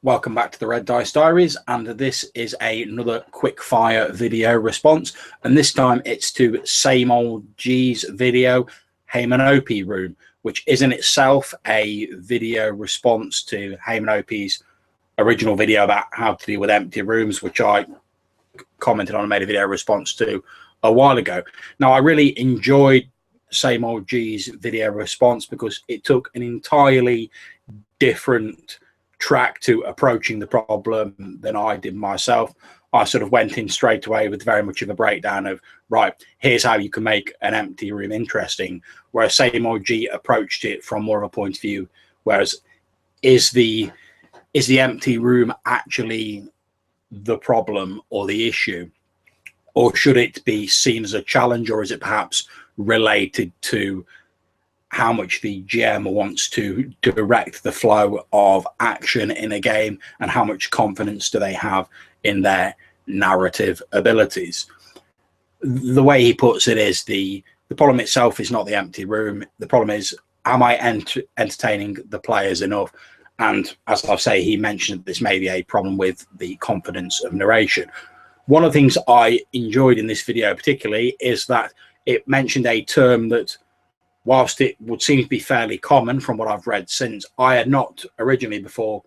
Welcome back to the Red Dice Diaries, and this is another quick fire video response, and this time it's to Same Old G's video Hayman-Opie Room, which is in itself a video response to Hayman-Opie's original video about how to deal with empty rooms, which I commented on and made a video response to a while ago. Now, I really enjoyed Same Old G's video response because it took an entirely different track to approaching the problem than I did myself. I sort of went in straight away with very much of a breakdown of, right, here's how you can make an empty room interesting, whereas Same Old G approached it from more of a point of view, whereas is the empty room actually the problem or the issue, or should it be seen as a challenge, or is it perhaps related to how much the GM wants to direct the flow of action in a game, and how much confidence do they have in their narrative abilities. The way he puts it is the problem itself is not the empty room. The problem is, am I entertaining the players enough? And as I say, he mentioned this may be a problem with the confidence of narration. One of the things I enjoyed in this video particularly is that it mentioned a term that, whilst it would seem to be fairly common from what I've read since, I had not originally, before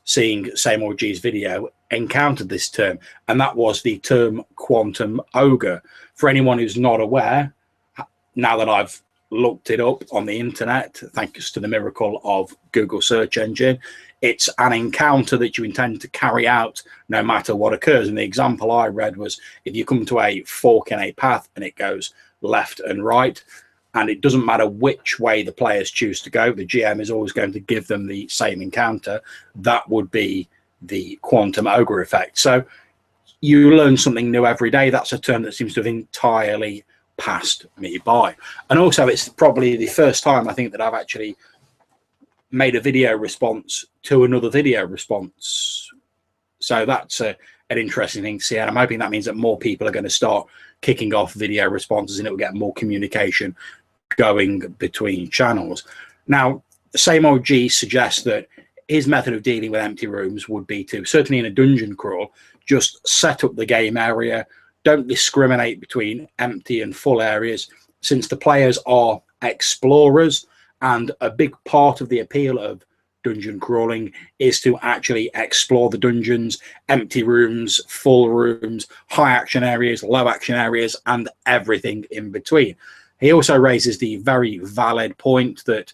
seeing Same Old G's video, encountered this term, and that was the term quantum ogre. For anyone who's not aware, now that I've looked it up on the internet, thanks to the miracle of Google search engine, it's an encounter that you intend to carry out no matter what occurs. And the example I read was, if you come to a fork in a path and it goes left and right, and it doesn't matter which way the players choose to go, the GM is always going to give them the same encounter. That would be the quantum ogre effect. So you learn something new every day. That's a term that seems to have entirely passed me by. And also, it's probably the first time I think that I've actually made a video response to another video response. So that's an interesting thing to see. And I'm hoping that means that more people are going to start kicking off video responses, and it will get more communication going between channels. Now, Same Old G suggests that his method of dealing with empty rooms would be to, certainly in a dungeon crawl, just set up the game area. Don't discriminate between empty and full areas, since the players are explorers, and a big part of the appeal of dungeon crawling is to actually explore the dungeons, empty rooms, full rooms, high action areas, low action areas, and everything in between. He also raises the very valid point that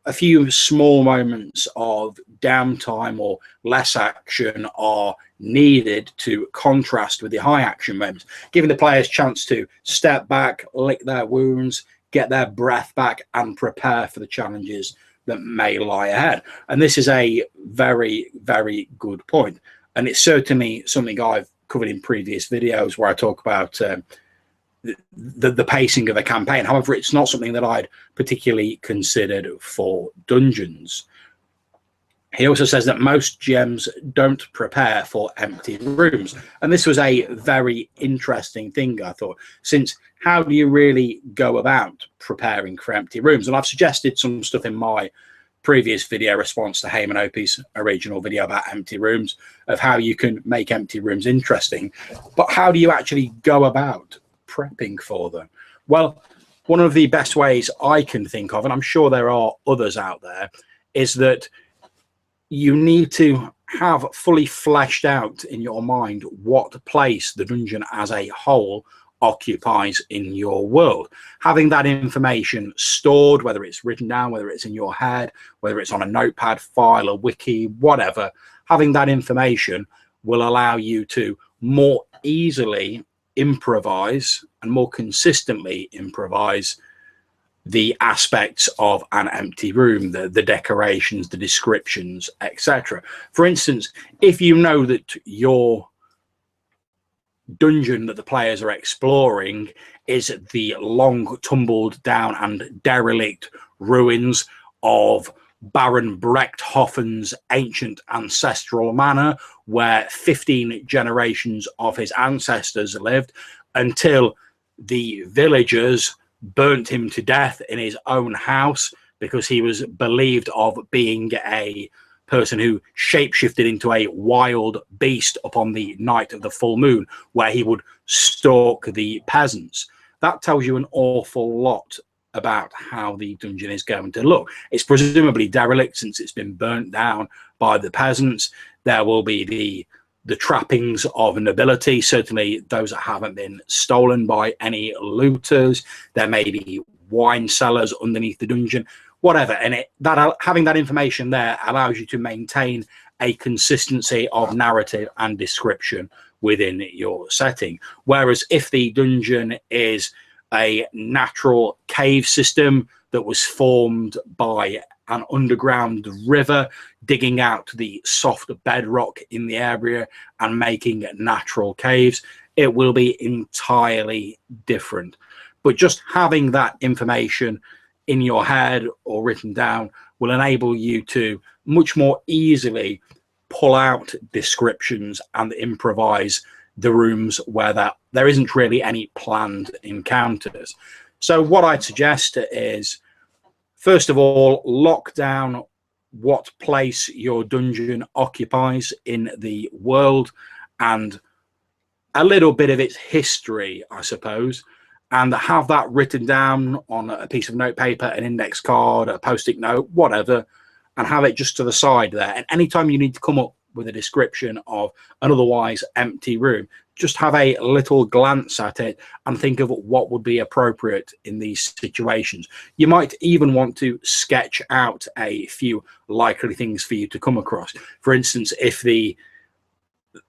a few small moments of downtime or less action are needed to contrast with the high action moments, giving the players a chance to step back, lick their wounds, get their breath back, and prepare for the challenges that may lie ahead. And this is a very, very good point. And it's certainly something I've covered in previous videos where I talk about the pacing of a campaign. However, it's not something that I'd particularly considered for dungeons. He also says that most GMs don't prepare for empty rooms. And this was a very interesting thing, I thought, since how do you really go about preparing for empty rooms? And I've suggested some stuff in my previous video response to Hayman-Opie's original video about empty rooms, of how you can make empty rooms interesting. But how do you actually go about prepping for them? Well, one of the best ways I can think of, and I'm sure there are others out there, is that you need to have fully fleshed out in your mind what place the dungeon as a whole occupies in your world. Having that information stored, whether it's written down, whether it's in your head, whether it's on a notepad file, a wiki, whatever, having that information will allow you to more easily improvise and more consistently improvise the aspects of an empty room, the decorations, the descriptions, etc. For instance, if you know that your dungeon that the players are exploring is the long, tumbled down and derelict ruins of Baron Brechthoffen's ancient ancestral manor, where 15 generations of his ancestors lived, until the villagers burnt him to death in his own house because he was believed of being a person who shapeshifted into a wild beast upon the night of the full moon, where he would stalk the peasants. That tells you an awful lot about how the dungeon is going to look. It's presumably derelict since it's been burnt down by the peasants. There will be the trappings of nobility, certainly those that haven't been stolen by any looters. There may be wine cellars underneath the dungeon, whatever. And having that information there allows you to maintain a consistency of narrative and description within your setting. Whereas if the dungeon is a natural cave system that was formed by an underground river digging out the soft bedrock in the area and making natural caves, it will be entirely different. But just having that information in your head or written down will enable you to much more easily pull out descriptions and improvise the rooms where there isn't really any planned encounters. So what I'd suggest is, first of all, lock down what place your dungeon occupies in the world and a little bit of its history, I suppose, and have that written down on a piece of notepaper, an index card, a post-it note, whatever, and have it just to the side there. And anytime you need to come up with a description of an otherwise empty room, just have a little glance at it and think of what would be appropriate in these situations. You might even want to sketch out a few likely things for you to come across. For instance, if the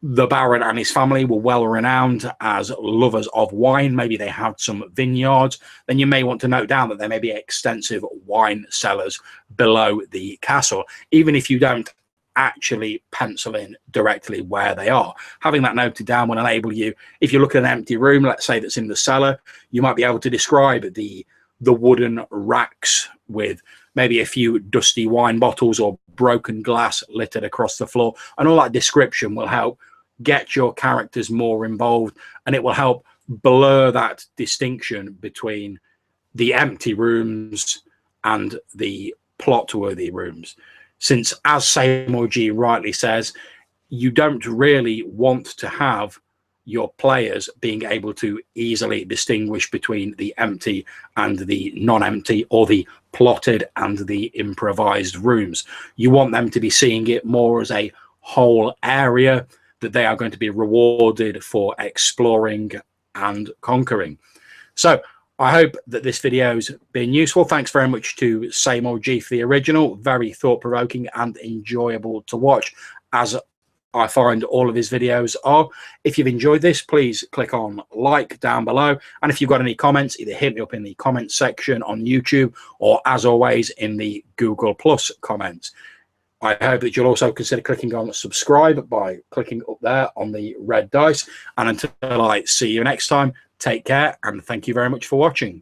Baron and his family were well renowned as lovers of wine, maybe they had some vineyards, then you may want to note down that there may be extensive wine cellars below the castle, even if you don't actually pencil in directly where they are. Having that noted down will enable you, if you look at an empty room, let's say that's in the cellar, you might be able to describe the wooden racks with maybe a few dusty wine bottles or broken glass littered across the floor, and all that description will help get your characters more involved, and it will help blur that distinction between the empty rooms and the plot-worthy rooms. Since, as Seymour G rightly says, you don't really want to have your players being able to easily distinguish between the empty and the non-empty, or the plotted and the improvised rooms. You want them to be seeing it more as a whole area that they are going to be rewarded for exploring and conquering. So I hope that this video's been useful. Thanks very much to Seymour G for the original. Very thought-provoking and enjoyable to watch, as I find all of his videos are. If you've enjoyed this, please click on like down below. And if you've got any comments, either hit me up in the comments section on YouTube, or as always in the Google Plus comments. I hope that you'll also consider clicking on subscribe by clicking up there on the red dice. And until I see you next time, take care, and thank you very much for watching.